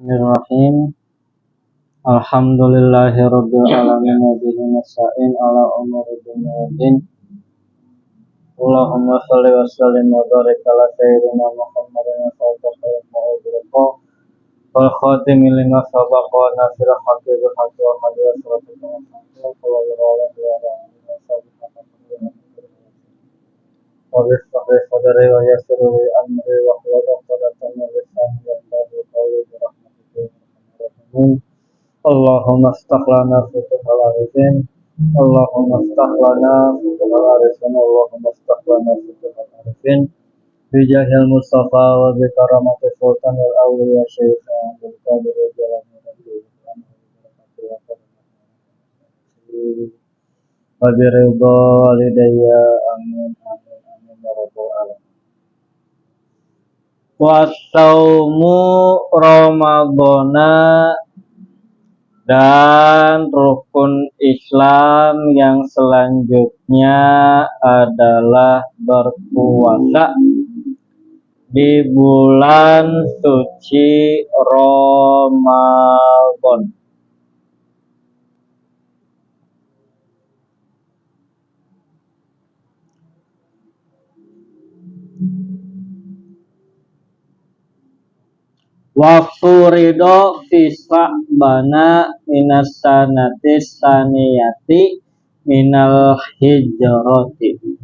Bismillahirrahmanirrahim. Alhamdulillahirabbil alamin wa bihi nasta'in ala umuri dunya waddin. Allahumma shalli wa sallim wa barik ala sayyidina Muhammadin al-fatihil mu'adzirah wal khatim lima sabaqa wa nasir haqqi bil haqqi wa hadi wa siratal mustaqim sallallahu alaihi wa sallam. Wa bismillah sadri wa yassir li amri wa hlul 'uqdatam min lisani yafqahu qawli bi rahmatika. Allahumma aftah lana futuhal arifin. Allahumma aftah lana futuhal arifin. Allahumma aftah lana futuhal arifin. Bijahil Mustafa wa bi karamati sultanil awliya syekh Abdul Qadir Jalani wa bi ridha walidayya amin amin amin ya rabbal alamin. Wasaumu Ramadhana, dan rukun Islam yang selanjutnya adalah berpuasa di bulan suci Ramadan. Wa furido fi Sa'bana minas sanatis saniyati minal hijrati.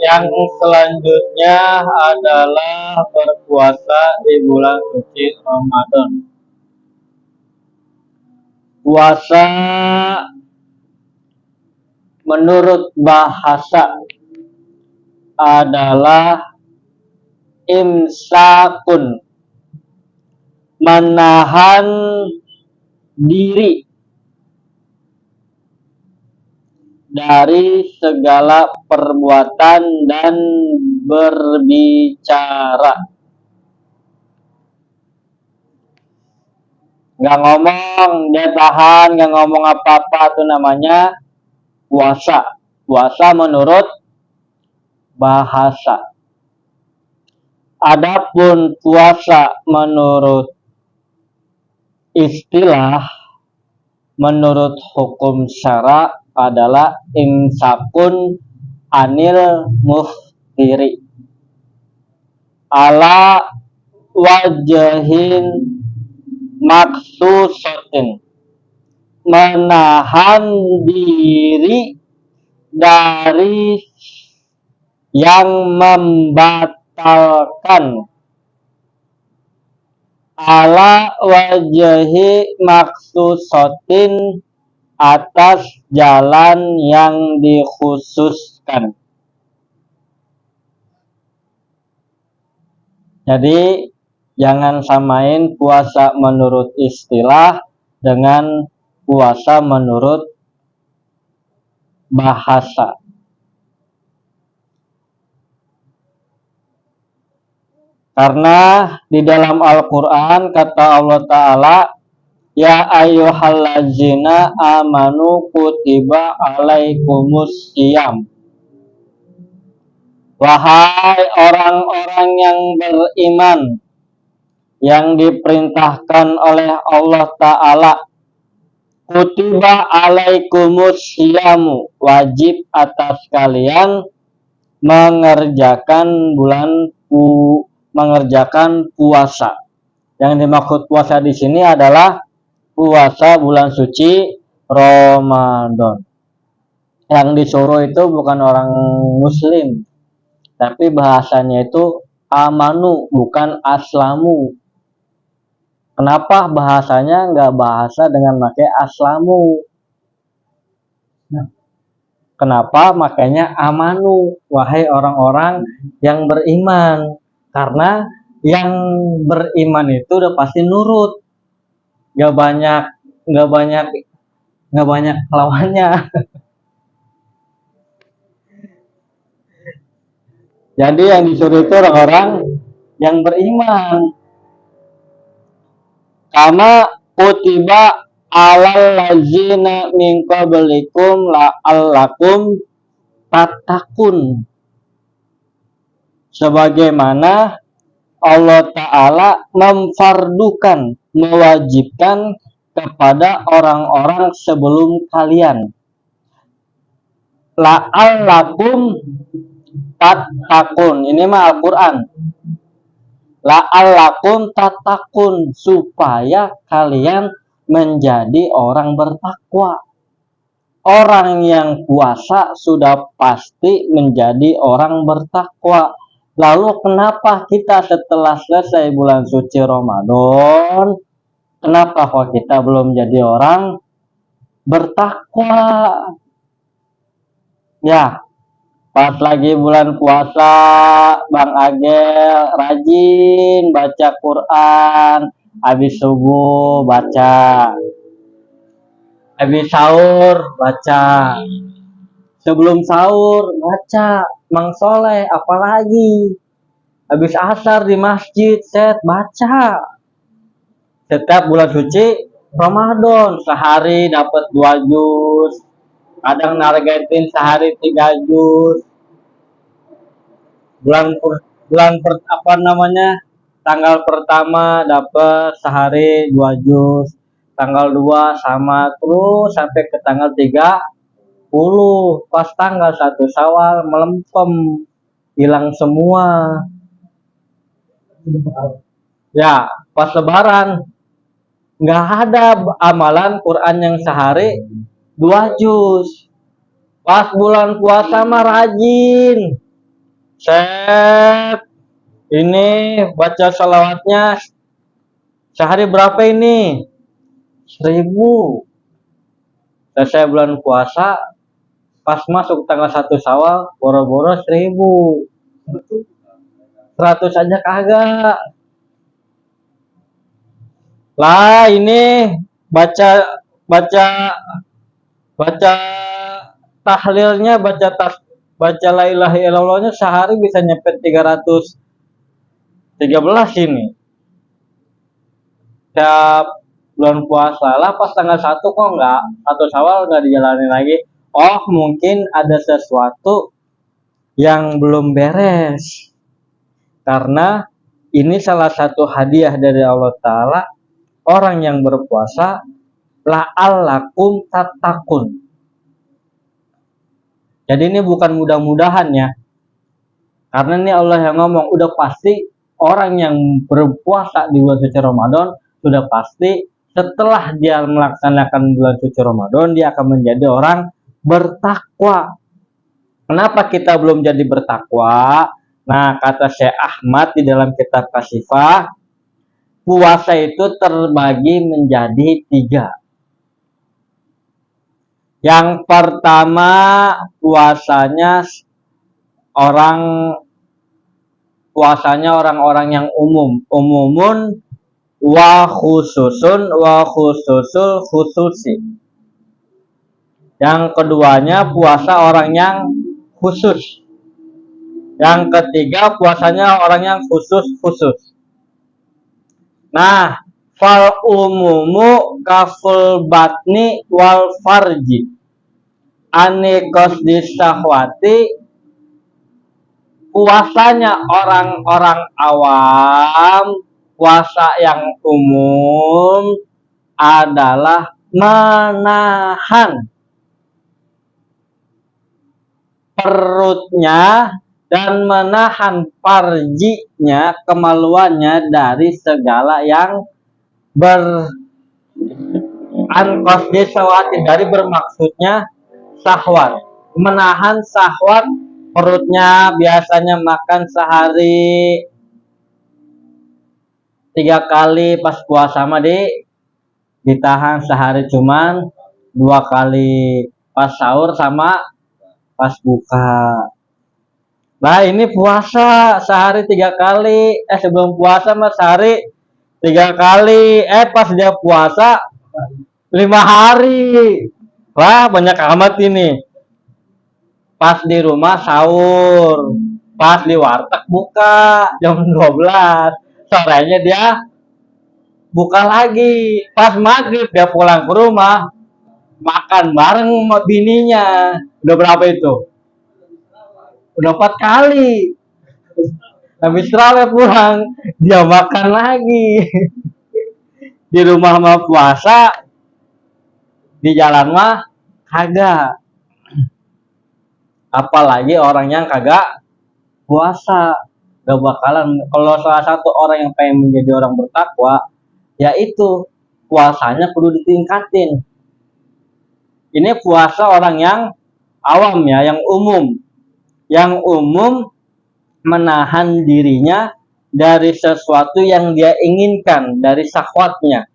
Yang selanjutnya adalah berpuasa di bulan suci Ramadan. Puasa menurut bahasa adalah imsakun, menahan diri dari segala perbuatan dan berbicara. Nggak ngomong, dia tahan, nggak ngomong apa-apa, itu namanya puasa. Puasa menurut bahasa. Adapun puasa menurut istilah, menurut hukum syara adalah imsakun anil muftiri ala wajhin maksusatin, menahan diri dari yang membatalkan, ala wajhi maksusatin, atas jalan yang dikhususkan. Jadi jangan samain puasa menurut istilah dengan puasa menurut bahasa. Karena di dalam Al-Quran kata Allah Ta'ala, ya ayyuhallazina amanu kutiba alaikumus syiyam. Wahai orang-orang yang beriman, yang diperintahkan oleh Allah Ta'ala, kutiba alaikumus syiyamu, wajib atas kalian mengerjakan puasa. Yang dimaksud puasa di sini adalah puasa bulan suci Ramadan. Yang disuruh itu bukan orang muslim, tapi bahasanya itu amanu, bukan aslamu. Kenapa bahasanya nggak bahasa dengan pakai aslamu? Kenapa makanya amanu, wahai orang-orang yang beriman? Karena yang beriman itu udah pasti nurut, nggak banyak lawannya. Jadi yang disuruh itu orang-orang yang beriman. Kama kutiba alal lazina min qablikum la'allakum tattaqun, sebagaimana Allah Ta'ala memfardukan, mewajibkan kepada orang-orang sebelum kalian. La'allakum tattaqun, ini mah Al-Quran. La'allakum tattaqun, supaya kalian menjadi orang bertakwa. Orang yang puasa sudah pasti menjadi orang bertakwa. Lalu kenapa kita setelah selesai bulan suci Ramadan, kenapa kok kita belum jadi orang bertakwa? Ya, pas lagi bulan puasa, Bang Agel rajin baca Quran, habis subuh baca, habis sahur baca, sebelum sahur baca, Mang Soleh apalagi, habis asar di masjid set baca. Setiap bulan suci Ramadan sehari dapat 2 juz, kadang nargetin sehari 3 juz. Tanggal pertama dapat sehari 2 juz, tanggal 2 sama terus sampai ke tanggal 30. Pas tanggal 1 Syawal melempem, hilang semua. Ya, pas lebaran nggak ada amalan Quran yang sehari 2 juz. Pas bulan puasa mah rajin. Set, ini baca salawatnya sehari berapa ini? 1000. Selesai bulan puasa, pas masuk tanggal 1 Syawal, boro-boro 1000. 100 aja kagak. Lah ini baca tahlilnya, baca la ilaha illallahnya sehari bisa nyepet 313 ini. Tiap bulan puasa lah pas tanggal 1 kok enggak, 1 Syawal enggak dijalani lagi. Oh, mungkin ada sesuatu yang belum beres. Karena ini salah satu hadiah dari Allah Ta'ala, orang yang berpuasa la'allakum tattaqun. Jadi ini bukan mudah-mudahan ya, karena ini Allah yang ngomong, udah pasti orang yang berpuasa di bulan suci Ramadan sudah pasti setelah dia melaksanakan bulan suci Ramadan dia akan menjadi orang bertakwa. Kenapa kita belum jadi bertakwa? Nah, kata Syekh Ahmad di dalam kitab Kasifah, puasa itu terbagi menjadi 3. Yang pertama, puasanya orang-orang yang umumun wa khususul khususi. Yang keduanya puasa orang yang khusus. Yang ketiga puasanya orang yang khusus. Nah, fal umumu kaful batni wal farji anikos disahwati, puasanya orang-orang awam, puasa yang umum adalah menahan perutnya dan menahan farjinya, kemaluannya dari segala yang ankos disawati, dari bermaksudnya syahwat. Menahan syahwat perutnya, biasanya makan sehari 3 kali, pas puasa mah ditahan sehari cuman 2 kali, pas sahur sama pas buka. Nah, ini puasa sehari 3 kali, sebelum puasa mah sehari 3 kali, pas dia puasa 5 hari. Wah, banyak amat ini. Pas di rumah sahur, pas di warteg buka jam 12, sorenya dia buka lagi. Pas maghrib dia pulang ke rumah, makan bareng sama bininya. Udah berapa itu? udah 4 kali. Habis terawih pulang, dia makan lagi. Di rumah mah puasa, di jalan mah kagak. Apalagi orang yang kagak puasa, gak bakalan. Kalau salah satu orang yang pengen menjadi orang bertakwa, yaitu puasanya perlu ditingkatin. Ini puasa orang yang awam ya, yang umum. Yang umum menahan dirinya dari sesuatu yang dia inginkan, dari syahwatnya.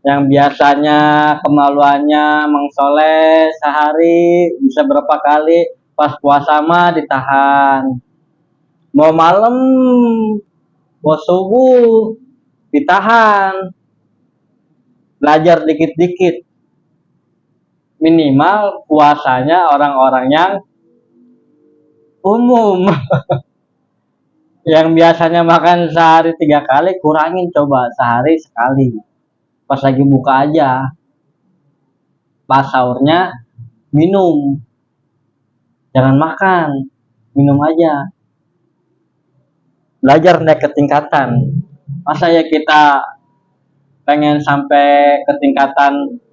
Yang biasanya kemaluannya mengsoleh sehari bisa berapa kali, pas puasa mah ditahan. Mau malam, mau subuh ditahan. Belajar dikit-dikit. Minimal puasanya orang-orang yang umum. Yang biasanya makan sehari 3 kali, kurangin coba sehari sekali. Pas lagi buka aja. Pas sahurnya minum. Jangan makan, minum aja. Belajar naik ke tingkatan. Masa ya kita pengen sampai ke tingkatan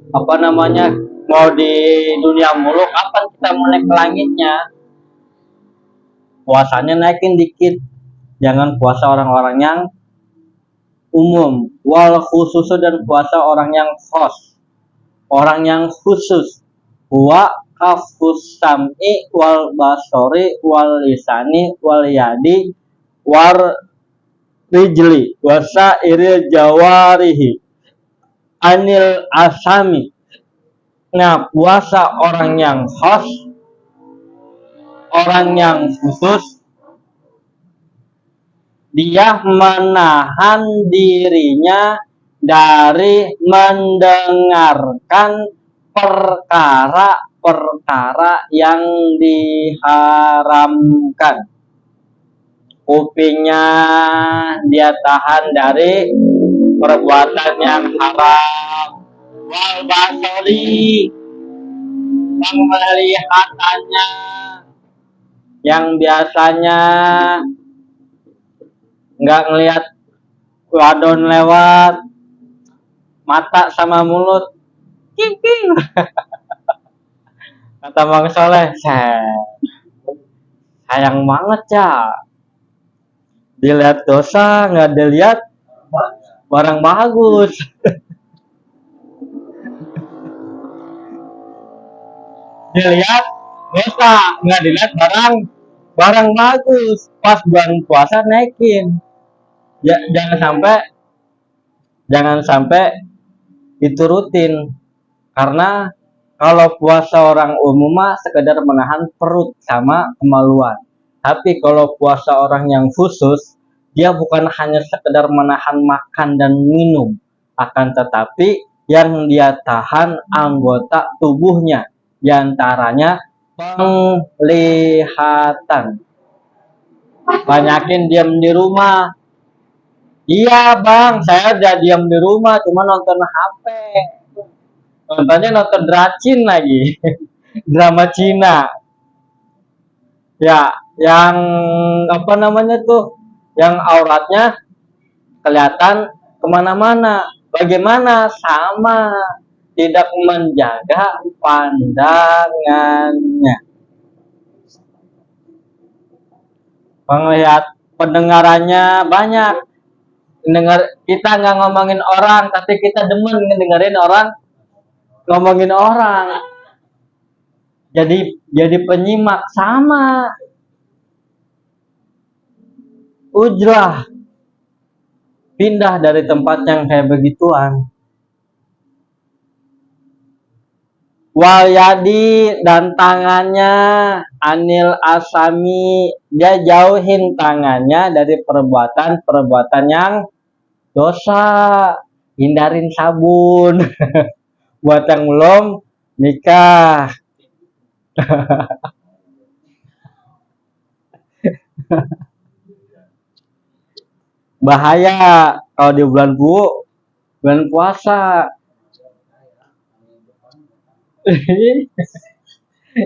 apa namanya, mau di dunia mulu, kapan kita mau naik ke langitnya? Puasanya naikin dikit, jangan puasa orang-orang yang umum, wal khusus, dan puasa orang yang khos, orang yang khusus. Wa kafus sam'i wal basori wal lisani wal yadi war rijli wasa iril jawarihi anil asami. Nah, puasa orang yang khos, orang yang khusus, dia menahan dirinya dari mendengarkan perkara-perkara yang diharamkan. Kupingnya dia tahan dari perbuatan yang haram. Wal basori, penglihatannya yang biasanya nggak ngelihat wadon lewat, mata sama mulut king. Kata Bang Soleh, sayang banget ya, dilihat dosa nggak dilihat barang bagus. Dilihat dosa nggak dilihat barang bagus. Pas bulan puasa naikin. Ya, jangan sampai diturutin, karena kalau puasa orang umum mah sekedar menahan perut sama kemaluan. Tapi kalau puasa orang yang khusus, dia bukan hanya sekedar menahan makan dan minum, akan tetapi yang dia tahan anggota tubuhnya, diantaranya penglihatan. Banyakin diam di rumah. Iya bang, saya udah diam di rumah, cuma nonton HP. Nontonnya nonton Dracin lagi. Drama Cina. Ya, yang apa namanya tuh, yang auratnya kelihatan kemana-mana. Bagaimana? Sama, tidak menjaga pandangannya. Pendengarannya banyak. Kita nggak ngomongin orang, tapi kita demen ngedengerin orang ngomongin orang. Jadi penyimak. Sama. Ujlah pindah dari tempat yang kayak begituan. Wal yadi, dan tangannya anil asami, dia jauhin tangannya dari perbuatan yang dosa. Hindarin sabun. Buat yang belum nikah. Bahaya kalau di bulan puasa.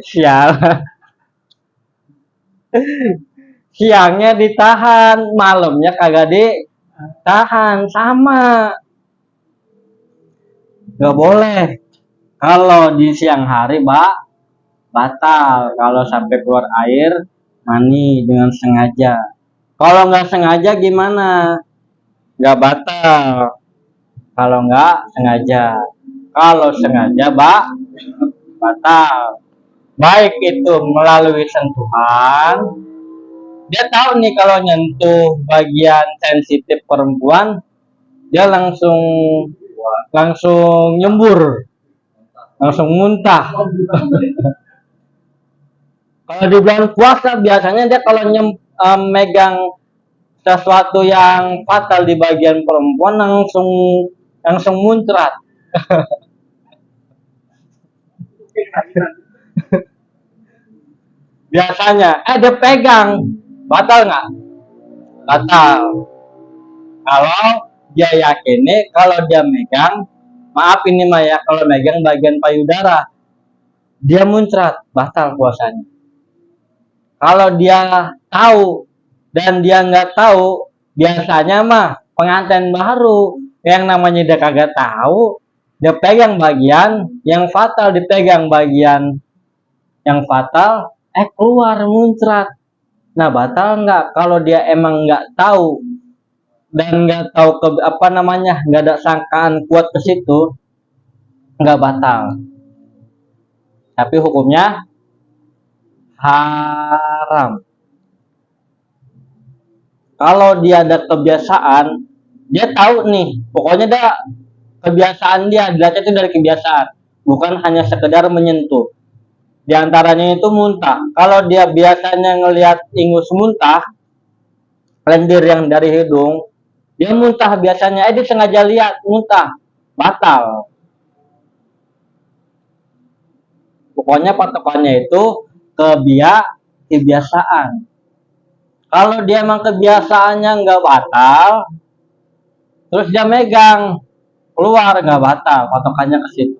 Sial. Siangnya ditahan, malamnya kagak ditahan, sama. Nggak boleh. Kalau di siang hari, batal. Kalau sampai keluar air mani dengan sengaja. Kalau nggak sengaja gimana? Nggak batal. Kalau nggak sengaja. Kalau sengaja, batal. Baik itu melalui sentuhan. Dia tahu nih kalau nyentuh bagian sensitif perempuan, dia langsung langsung nyembur, langsung muntah. Kalau di bulan puasa biasanya dia kalau megang sesuatu yang fatal di bagian perempuan langsung langsung muncrat. Biasanya, dia pegang, batal nggak? Batal. Kalau dia yakin nih, kalau dia megang, maaf ini mah ya, kalau megang bagian payudara, dia muncrat, batal puasanya. Kalau dia tahu dan dia nggak tahu, biasanya mah pengantin baru yang namanya dia kagak tahu, dia pegang bagian yang fatal, dipegang bagian yang fatal, keluar muncrat. Nah, batal nggak? Kalau dia emang nggak tahu dan nggak tahu nggak ada sangkaan kuat ke situ, nggak batal. Tapi hukumnya haram. Kalau dia ada kebiasaan, dia tahu nih, pokoknya kebiasaan dia itu dari kebiasaan, bukan hanya sekedar menyentuh. Di antaranya itu muntah. Kalau dia biasanya ngelihat ingus muntah, lendir yang dari hidung, dia muntah biasanya, dia sengaja lihat muntah, batal. Pokoknya patokannya itu kebiasaan. Kalau dia emang kebiasaannya nggak batal, terus dia megang, keluar nggak batal, patokannya ke situ.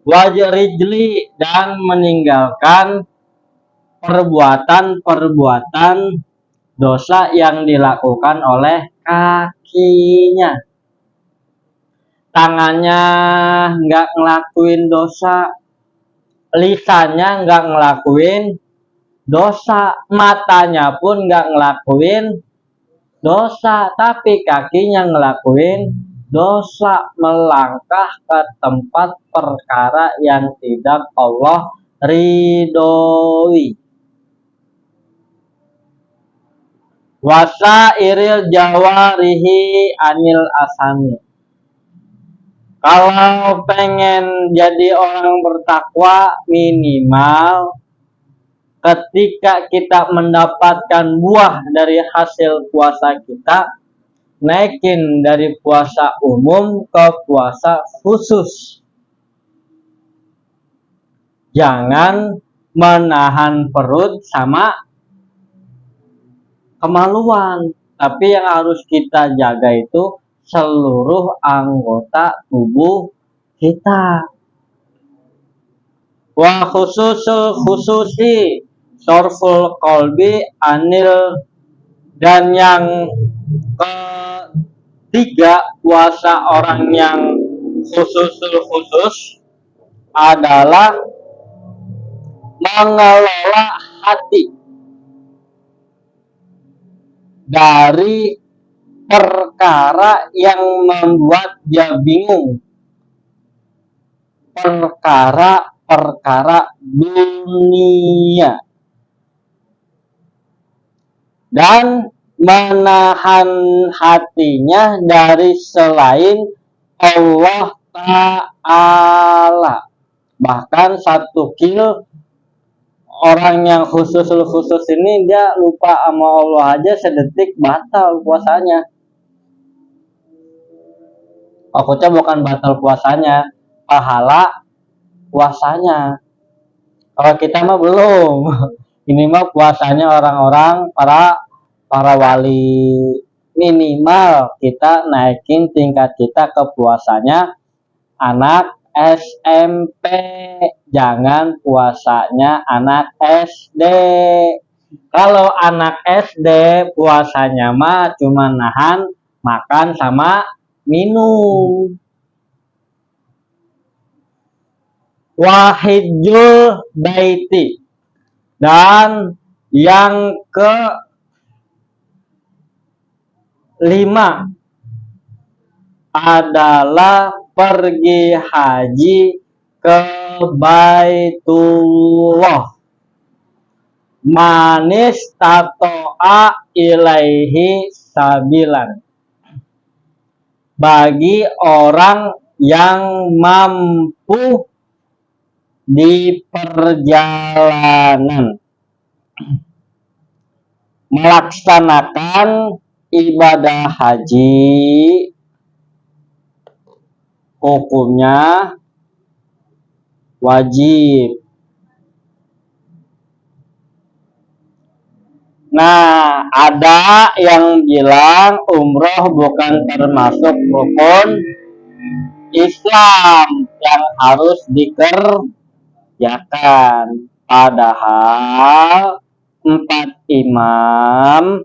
Wajib rijli, dan meninggalkan perbuatan dosa yang dilakukan oleh kakinya. Tangannya nggak ngelakuin dosa, lisannya nggak ngelakuin dosa, matanya pun nggak ngelakuin dosa, tapi kakinya ngelakuin dosa, melangkah ke tempat perkara yang tidak Allah ridhoi. Wasairil jawarihi anil asami. Kalau pengen jadi orang bertakwa, minimal ketika kita mendapatkan buah dari hasil puasa kita, naikin dari puasa umum ke puasa khusus. Jangan menahan perut sama kemaluan, tapi yang harus kita jaga itu seluruh anggota tubuh kita. Wa khususi sorful kolbi anil, dan yang ketiga, puasa orang yang khusus adalah mengelola hati dari perkara yang membuat dia bingung, perkara dunia, dan menahan hatinya dari selain Allah Ta'ala. Bahkan satu kilo orang yang khusus ini dia lupa sama Allah aja sedetik batal puasanya. Maksudnya bukan batal puasanya, pahala puasanya. Kalau kita mah belum. Ini mah puasanya orang-orang para wali. Minimal kita naikin tingkat kita ke puasanya anak SMP, jangan puasanya anak SD. Kalau anak SD puasanya mah cuma nahan makan sama minum. Wahidul baiti, dan yang kelima adalah pergi haji ke Baitullah. Manis tato'a ilaihi sabilan, bagi orang yang mampu di perjalanan melaksanakan ibadah haji, hukumnya wajib. Nah, ada yang bilang umroh bukan termasuk rukun Islam yang harus dikerjakan. Padahal 4 imam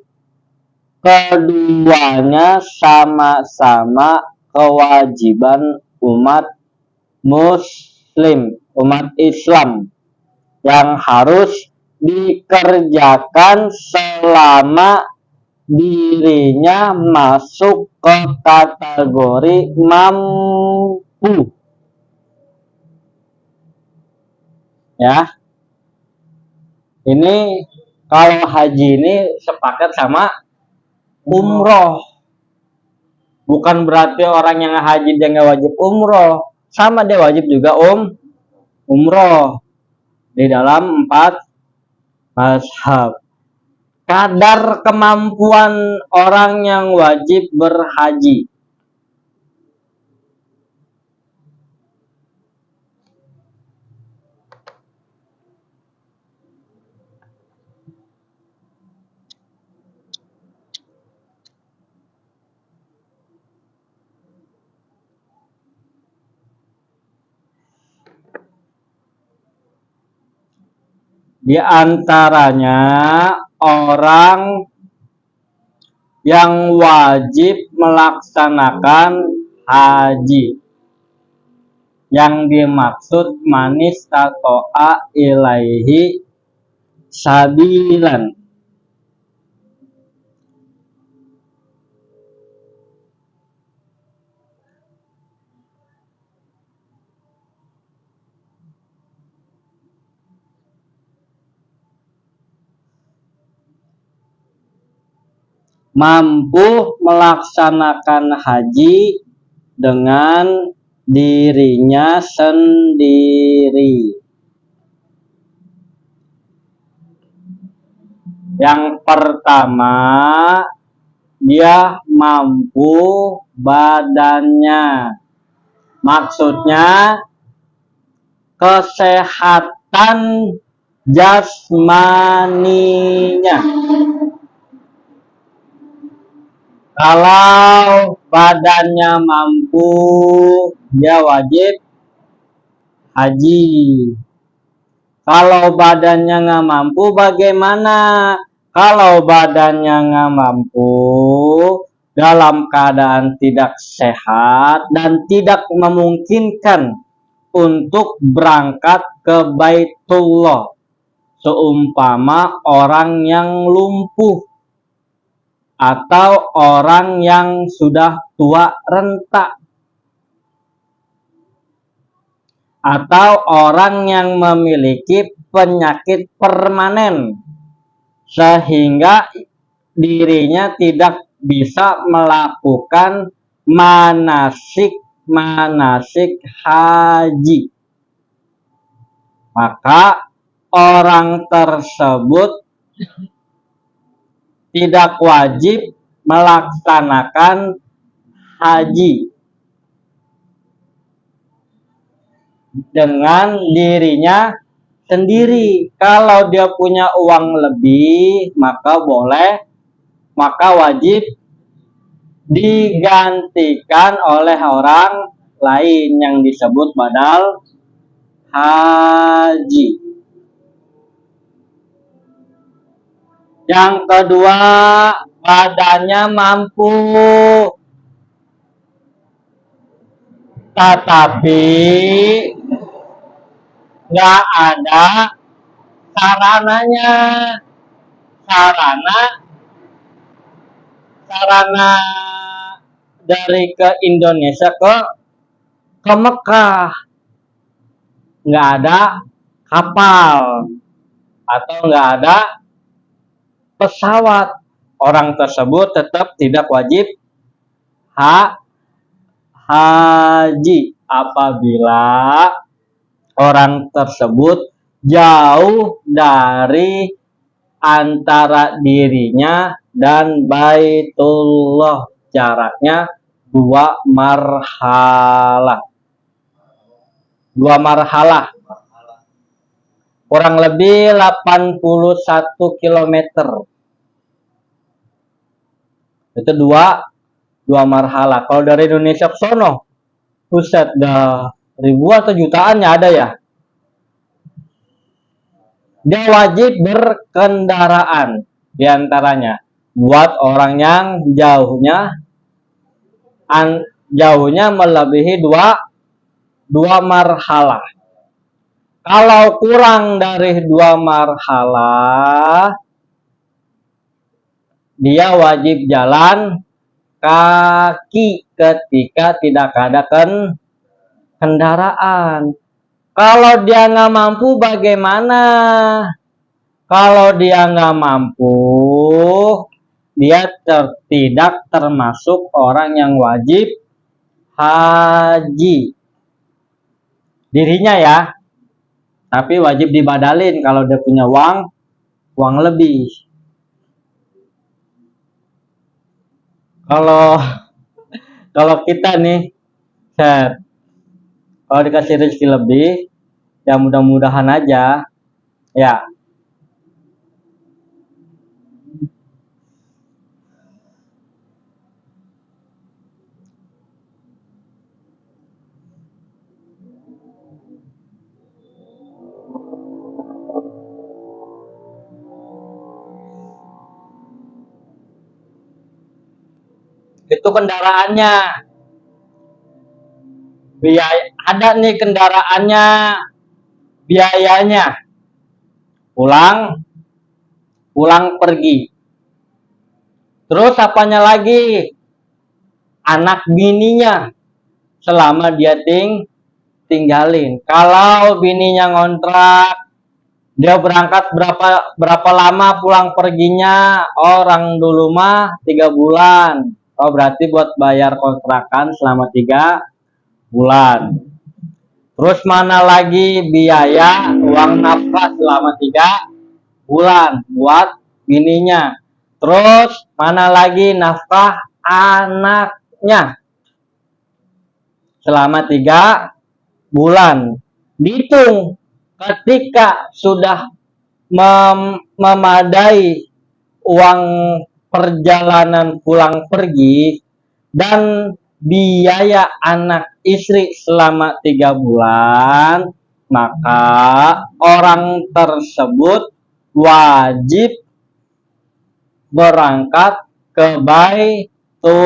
keduanya sama-sama kewajiban umat muslim, umat Islam, yang harus dikerjakan selama dirinya masuk ke kategori mampu. Ya, ini kalau haji ini sepakat sama umroh. Bukan berarti orang yang haji dia nggak wajib umroh, sama dia wajib juga umroh di dalam 4 mazhab. Kadar kemampuan orang yang wajib berhaji. Di antaranya orang yang wajib melaksanakan haji, yang dimaksud manis tato'a ilaihi sabilan. Mampu melaksanakan haji dengan dirinya sendiri. Yang pertama, dia mampu badannya. Maksudnya kesehatan jasmaninya. Kalau badannya mampu, dia wajib haji. Kalau badannya nggak mampu, bagaimana? Kalau badannya nggak mampu, dalam keadaan tidak sehat dan tidak memungkinkan untuk berangkat ke Baitullah, seumpama orang yang lumpuh atau orang yang sudah tua renta, atau orang yang memiliki penyakit permanen sehingga dirinya tidak bisa melakukan manasik haji, maka orang tersebut tidak wajib melaksanakan haji dengan dirinya sendiri. Kalau dia punya uang lebih, maka boleh, maka wajib digantikan oleh orang lain yang disebut badal haji. Yang kedua, badannya mampu, tetapi nggak ada sarananya. Sarana dari ke Indonesia ke Mekah nggak ada kapal atau nggak ada pesawat. Orang tersebut tetap tidak wajib haji apabila orang tersebut jauh dari antara dirinya dan Baitullah, jaraknya 2 marhalah. 2 marhalah. Kurang lebih 81 km. Itu 2 marhalah. Kalau dari Indonesia ke sono, buset dah ribuan atau jutaannya ada ya. Dia wajib berkendaraan diantaranya buat orang yang jauhnya melebihi 2 marhalah. Kalau kurang dari 2 marhalah, dia wajib jalan kaki ketika tidak ada kendaraan. Kalau dia nggak mampu bagaimana? Kalau dia nggak mampu, dia tidak termasuk orang yang wajib haji. Dirinya ya, tapi wajib dibadalin kalau dia punya uang lebih. Kalau kita nih, kalau dikasih rezeki lebih, ya mudah-mudahan aja, ya. Itu kendaraannya. Biaya, ada nih kendaraannya, biayanya. Pulang pergi. Terus apanya lagi? Anak bininya selama dia tinggalin. Kalau bininya ngontrak, dia berangkat berapa lama pulang perginya? Orang dulu mah 3 bulan. Oh, berarti buat bayar kontrakan selama 3 bulan. Terus mana lagi biaya uang nafkah selama 3 bulan buat bininya. Terus mana lagi nafkah anaknya selama 3 bulan. Dihitung ketika sudah memadai uang perjalanan pulang pergi dan biaya anak istri selama 3 bulan, maka orang tersebut wajib berangkat ke Baitullah.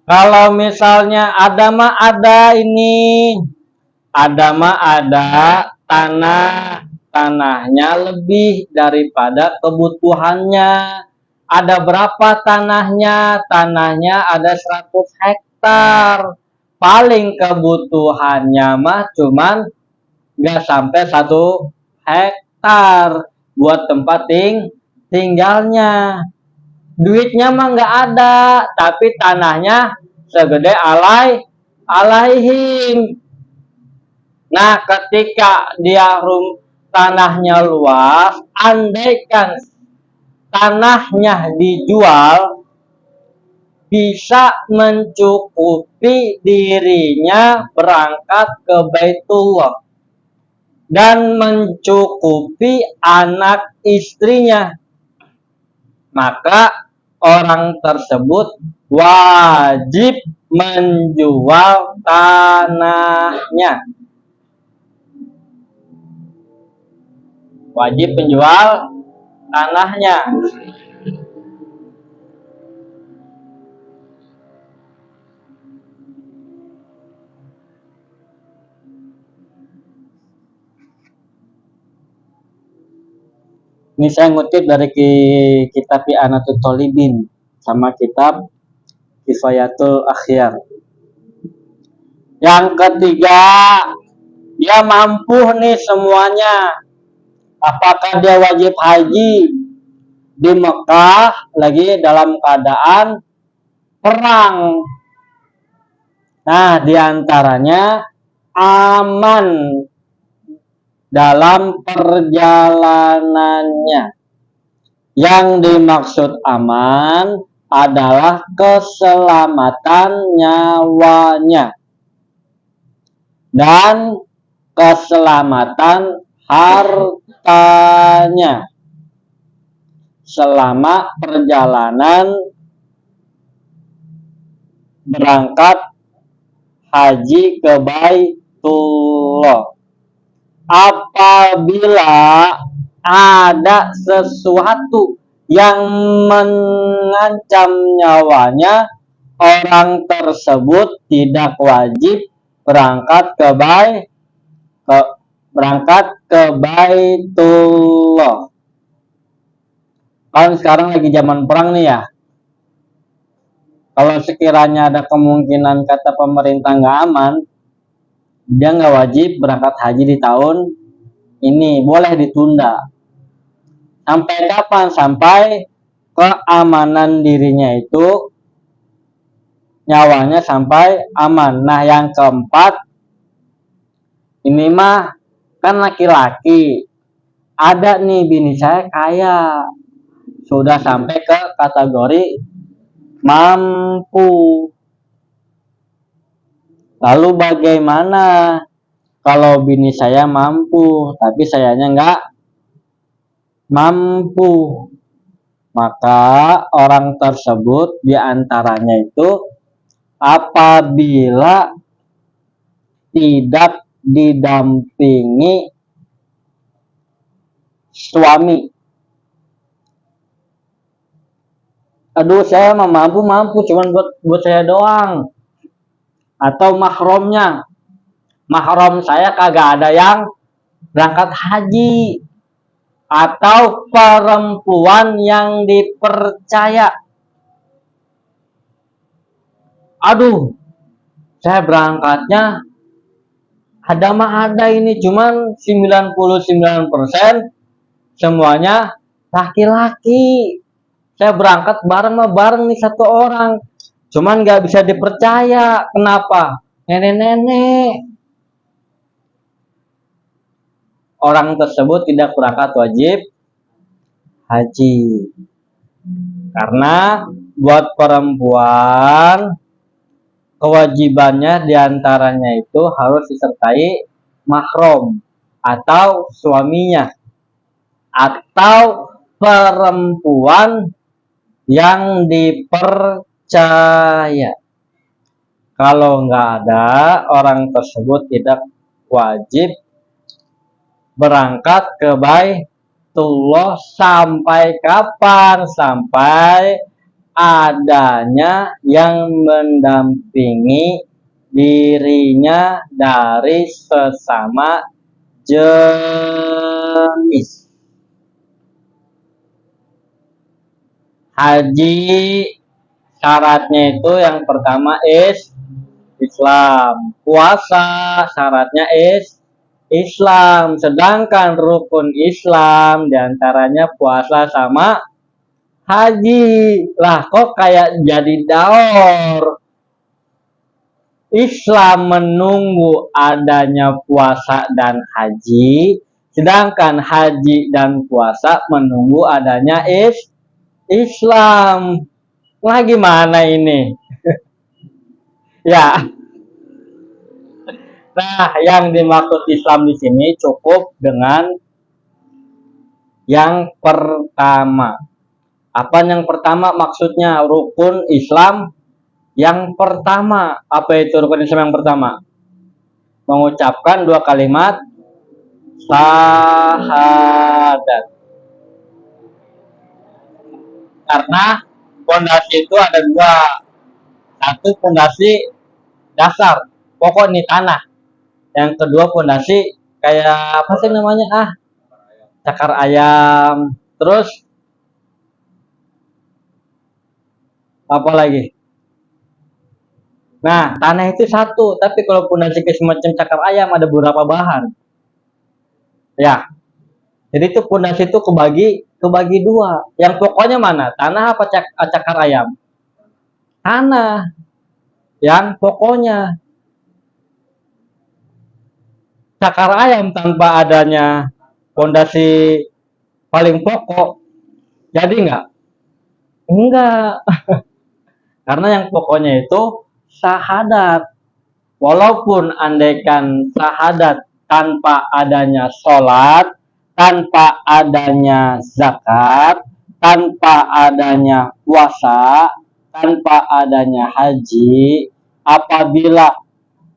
Kalau misalnya ada tanahnya lebih daripada kebutuhannya. Ada berapa tanahnya? Tanahnya ada 100 hektar. Paling kebutuhannya mah cuman nggak sampai 1 hektar buat tempat tinggalnya. Duitnya mah nggak ada, tapi tanahnya segede alaihim. Nah, ketika dia tanahnya luas, andaikan tanahnya dijual, bisa mencukupi dirinya berangkat ke Baitullah dan mencukupi anak istrinya. Maka orang tersebut wajib menjual tanahnya. Wajib menjual tanahnya. Ini saya ngutip dari kitab I'anatul Thalibin sama kitab Kifayatul Akhyar. Yang ketiga, dia mampu nih semuanya. Apakah dia wajib haji di Mekah lagi dalam keadaan perang? Nah, diantaranya aman dalam perjalanannya. Yang dimaksud aman adalah keselamatan nyawanya dan keselamatan hartanya selama perjalanan berangkat haji ke Baitullah. Apabila ada sesuatu yang mengancam nyawanya, orang tersebut tidak wajib berangkat ke Baitullah. Kan sekarang lagi zaman perang nih ya. Kalau sekiranya ada kemungkinan kata pemerintah nggak aman, dia nggak wajib berangkat haji di tahun ini, boleh ditunda. Sampai kapan? Sampai keamanan dirinya itu, nyawanya sampai aman. Nah, yang keempat, ini mah kan laki-laki. Ada nih bini saya kaya, sudah sampai ke kategori mampu. Lalu bagaimana kalau bini saya mampu, tapi sayanya nggak mampu? Maka orang tersebut diantaranya itu apabila tidak didampingi suami. Aduh, saya mampu, cuman buat saya doang. Atau mahromnya, mahram saya kagak ada yang berangkat haji, atau perempuan yang dipercaya. Aduh, saya berangkatnya ada ini cuman 99% semuanya laki-laki. Saya berangkat bareng nih satu orang, cuman nggak bisa dipercaya. Kenapa? Nenek-nenek. Orang tersebut tidak berangkat wajib haji. Karena buat perempuan kewajibannya diantaranya itu harus disertai mahram atau suaminya atau perempuan yang dipercaya. Kalau nggak ada, orang tersebut tidak wajib berangkat ke Baitullah. Sampai kapan? Sampai adanya yang mendampingi dirinya dari sesama jenis. Haji syaratnya itu yang pertama Islam. Puasa syaratnya Islam. Sedangkan rukun Islam diantaranya puasa sama haji. Lah kok kayak jadi daur. Islam menunggu adanya puasa dan haji, sedangkan haji dan puasa menunggu adanya Islam. Wah, gimana ini? Ya. Nah, yang dimaksud Islam di sini cukup dengan yang pertama. Apa yang pertama maksudnya? Rukun Islam Yang pertama, apa itu rukun Islam yang pertama? Mengucapkan 2 kalimat syahadat. Karena pondasi itu ada 2. Satu pondasi dasar, pokok nih tanah. Yang kedua pondasi kayak apa sih namanya? Cakar ayam. Terus apa lagi? Nah, tanah itu satu, tapi kalau pondasi kayak semacam cakar ayam ada beberapa bahan. Ya, jadi itu pondasi itu kebagi 2. Yang pokoknya mana? Tanah apa cakar ayam? Tanah. Yang pokoknya cakar ayam tanpa adanya pondasi paling pokok, jadi nggak? Enggak. Karena yang pokoknya itu syahadat. Walaupun andaikan syahadat tanpa adanya sholat, tanpa adanya zakat, tanpa adanya puasa, tanpa adanya haji, apabila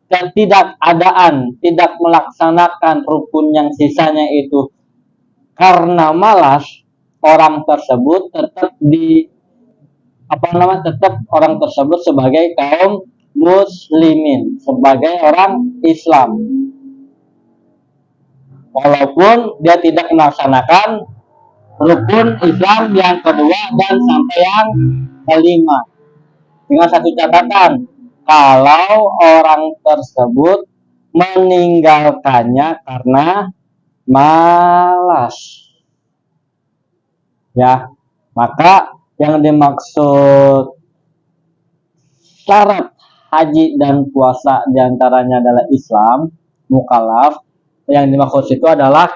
ketidakadaan, tidak melaksanakan rukun yang sisanya itu karena malas, orang tersebut tetap orang tersebut sebagai kaum muslimin, sebagai orang Islam, walaupun dia tidak melaksanakan rukun Islam yang kedua dan sampai yang kelima, dengan satu catatan, kalau orang tersebut meninggalkannya karena malas, ya. Maka yang dimaksud syarat haji dan puasa diantaranya adalah Islam, mukallaf. Yang dimaksud itu adalah,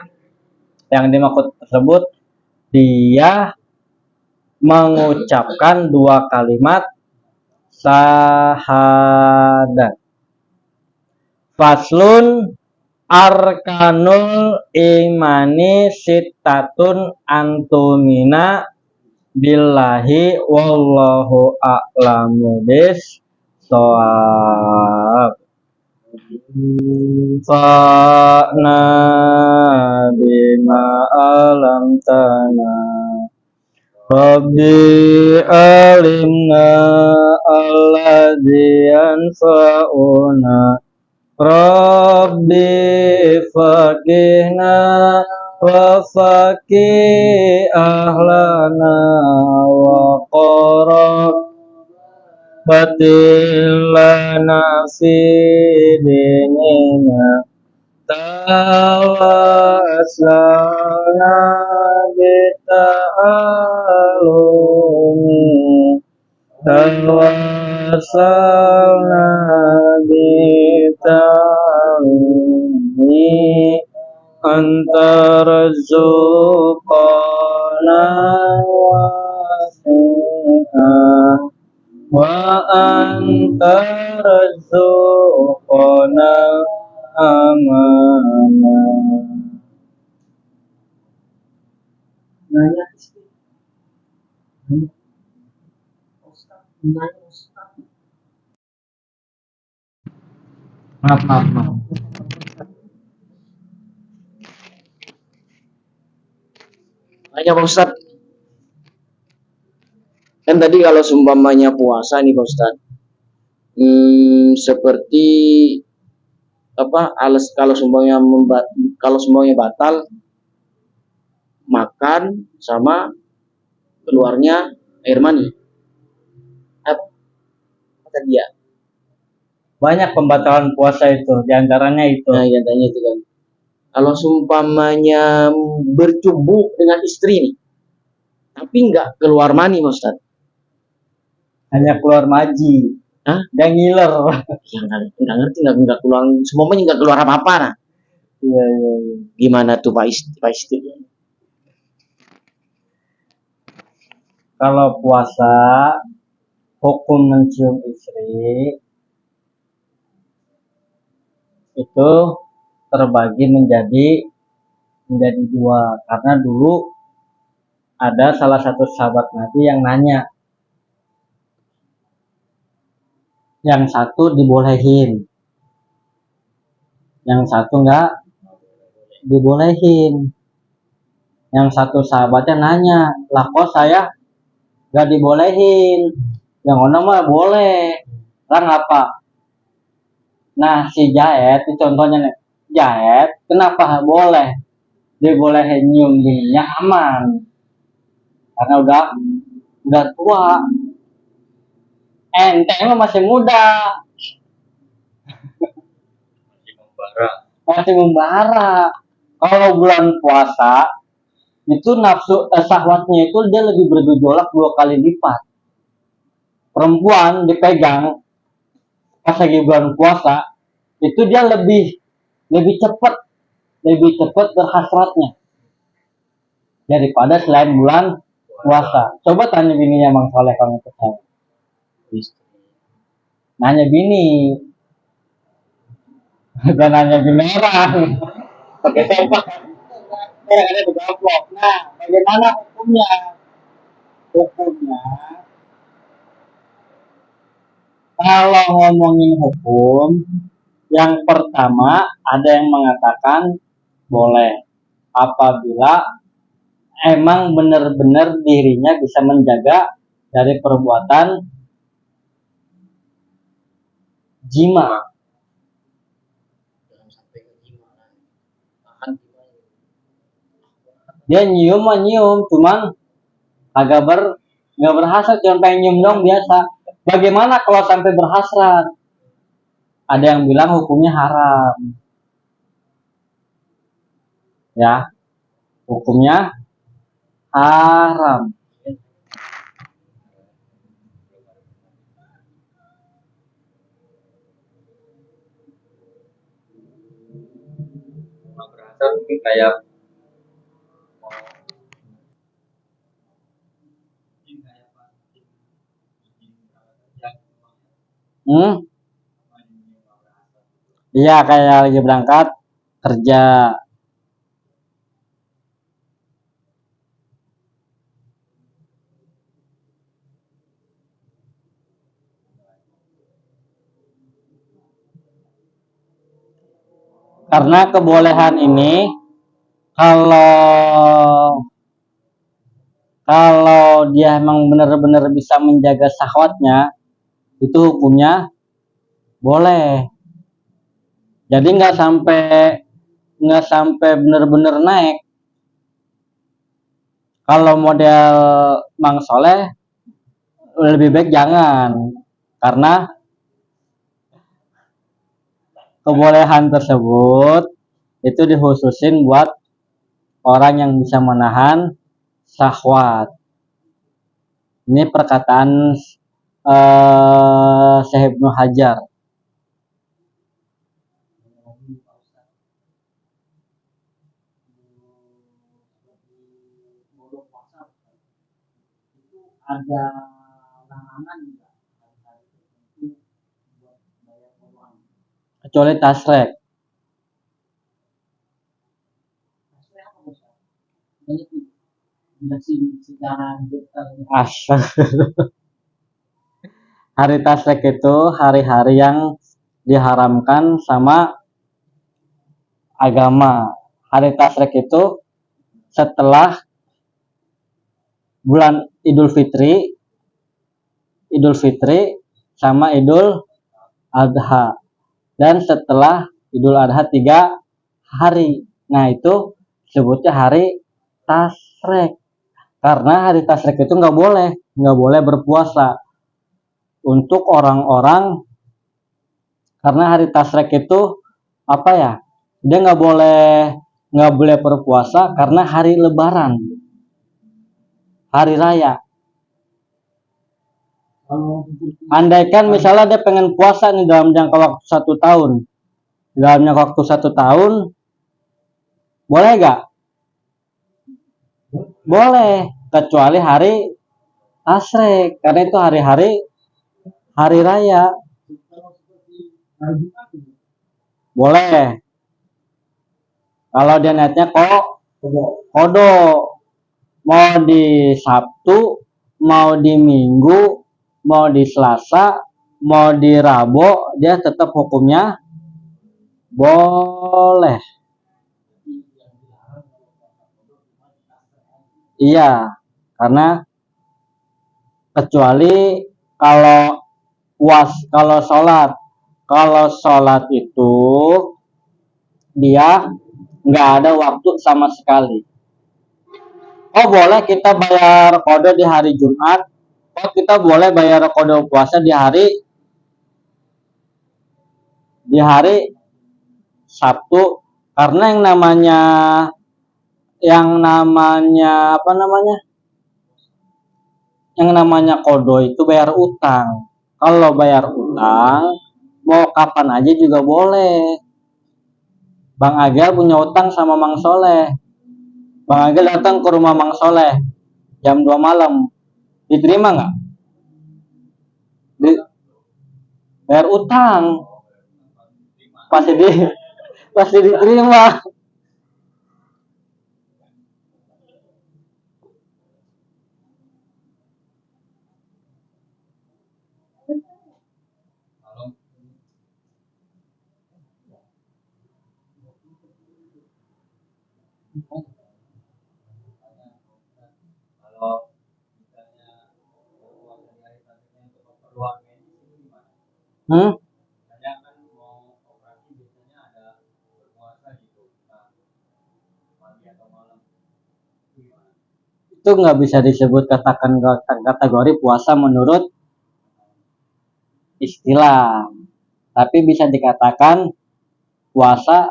yang dimaksud tersebut dia mengucapkan 2 kalimat syahadat. Faslun arkanul imani sittatun antumina billahi wallahu a'lamu bissawab. Fa'na bima alam tana Rabbi alimna alladzi yanfa'una Rabbi faqihna wa faqih ahlana wa qarab batilana fi dinina tawaslana bita'alumi tawasalna bita'alumi antara zuqana wasi'ah wa antara zuqana amanah. Nanya maaf. Hanya Pak Ustadz, kan tadi kalau seumpamanya puasa nih Pak Ustadz, seperti apa kalau seumpamanya batal, makan sama keluarnya air mani. Apa tadi ya? Banyak pembatalan puasa itu, diantaranya itu. Nah, diantaranya itu kan. Kalau seumpamanya bercumbu dengan istri nih, tapi nggak keluar mani Pak Ustadz. Hanya keluar maji. Hah? Dan ngiler. Ya nggak ngerti, nggak keluar, semuanya nggak keluar apa-apa nah. Iya. Gimana tuh Pak Istri? Kalau puasa, hukum mencium istri itu terbagi menjadi 2. Karena dulu ada salah satu sahabat Nabi yang nanya, yang satu dibolehin, yang satu nggak dibolehin. Yang satu sahabatnya nanya, lah kok saya nggak dibolehin, yang ono mah boleh, lah ngapa? Nah si Jaet itu contohnya nih, Jaet kenapa boleh dibolehin nyium bininya aman, karena udah tua, ente mah masih muda, masih membara. Kalau bulan puasa itu nafsu syahwatnya itu dia lebih bergejolak 2 kali lipat. Perempuan dipegang pas lagi bulan puasa itu dia lebih cepat berhasratnya daripada selain bulan puasa. Coba tanya bininya Bang Soleh kalau itu saya. Nanya bini, bukan nanya bini orang. Pakai sempak. Orang ada di gaplok. Nah, bagaimana hukumnya? Hukumnya, kalau ngomongin hukum, yang pertama ada yang mengatakan boleh apabila emang benar-benar dirinya bisa menjaga dari perbuatan jima. Dia nyium, cuman agak nggak berhasrat, cuma pengen nyium dong biasa. Bagaimana kalau sampai berhasrat? Ada yang bilang hukumnya haram. Ya, hukumnya haram. Berasal mungkin kayak Iya, kayak lagi berangkat kerja. Karena kebolehan ini kalau dia emang benar-benar bisa menjaga syahwatnya, itu hukumnya boleh. Jadi nggak sampai benar-benar naik. Kalau model Mang Soleh lebih baik jangan, karena kebolehan tersebut itu dikhususin buat orang yang bisa menahan syahwat. Ini perkataan Syekh Ibnu Hajar. Ada larangan juga kecuali tasrek. Hari tasrek itu hari-hari yang diharamkan sama agama. Hari tasrek itu setelah bulan Idul Fitri sama Idul Adha, dan setelah Idul Adha 3 hari. Nah itu sebutnya hari tasrek, karena hari tasrek itu nggak boleh berpuasa untuk orang-orang, karena hari tasrek itu apa ya, dia nggak boleh berpuasa karena hari lebaran, hari raya. Andaikan misalnya dia pengen puasa nih dalam jangka waktu 1 tahun, boleh gak? Boleh, kecuali hari tasrek, karena itu hari raya. Boleh kalau dia niatnya kodo, mau di Sabtu, mau di Minggu, mau di Selasa, mau dirabo dia tetap hukumnya boleh. Iya, karena kecuali kalau kalau sholat itu dia nggak ada waktu sama sekali. Oh boleh kita bayar kode di hari Jumat. Oh kita boleh bayar kode puasa di hari Sabtu, karena yang namanya kodo itu bayar utang. Kalau bayar utang mau kapan aja juga boleh. Bang Agil punya utang sama Mang Soleh. Bang Agil datang ke rumah Mang Soleh jam 2 malam, diterima nggak? Bayar utang pasti diterima. Hmm? Itu nggak bisa disebut katakan kategori puasa menurut istilah, tapi bisa dikatakan puasa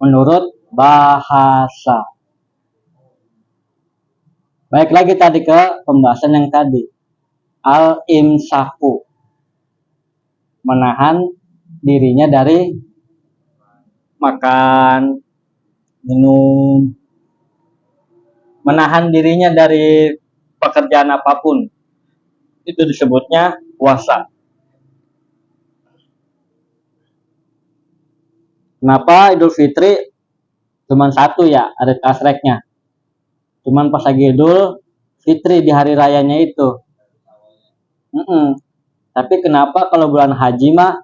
menurut bahasa. Baik lagi tadi ke pembahasan yang tadi, al-imsaku, menahan dirinya dari makan, minum, menahan dirinya dari pekerjaan apapun, itu disebutnya puasa. Kenapa Idul Fitri cuman satu ya, ada tasreknya, cuman pas lagi Idul Fitri di hari rayanya itu. Tapi kenapa kalau bulan haji mah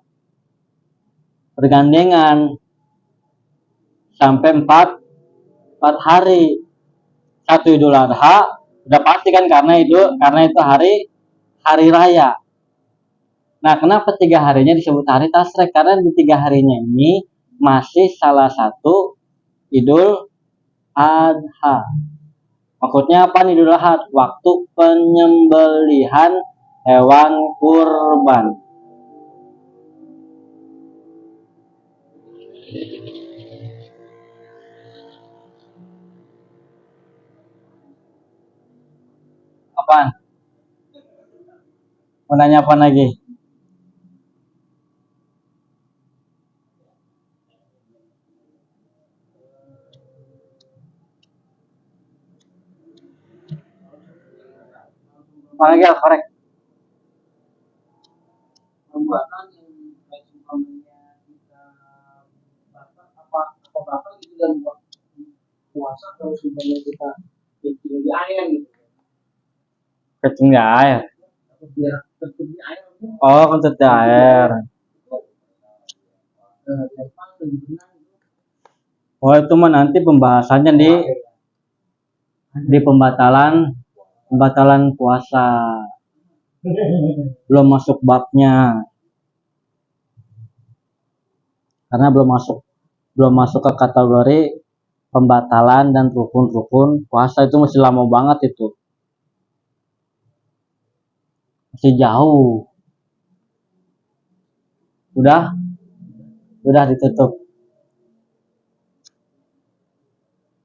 bergandengan sampai 4 hari. Satu Idul Adha udah pasti kan, karena itu hari raya. Nah, kenapa 3 harinya disebut hari tasrek? Karena di 3 harinya ini masih salah satu Idul Adha. Maksudnya apa nih Idul Adha? Waktu penyembelihan hewan kurban. Apaan? Mau nanya apa lagi? Apa lagi ya, korek? Perbuatan yang baik umpamanya kita apa itu dan puasa kalau umpamanya kita kencing di air gitu. Kencing di air. Biar kencing di air. Oh, kencing di air. Oh, itu mah nanti pembahasannya di pembatalan puasa. Belum masuk babnya. Karena belum masuk ke kategori pembatalan dan rukun-rukun puasa, itu masih lama banget itu. Masih jauh. Udah ditutup.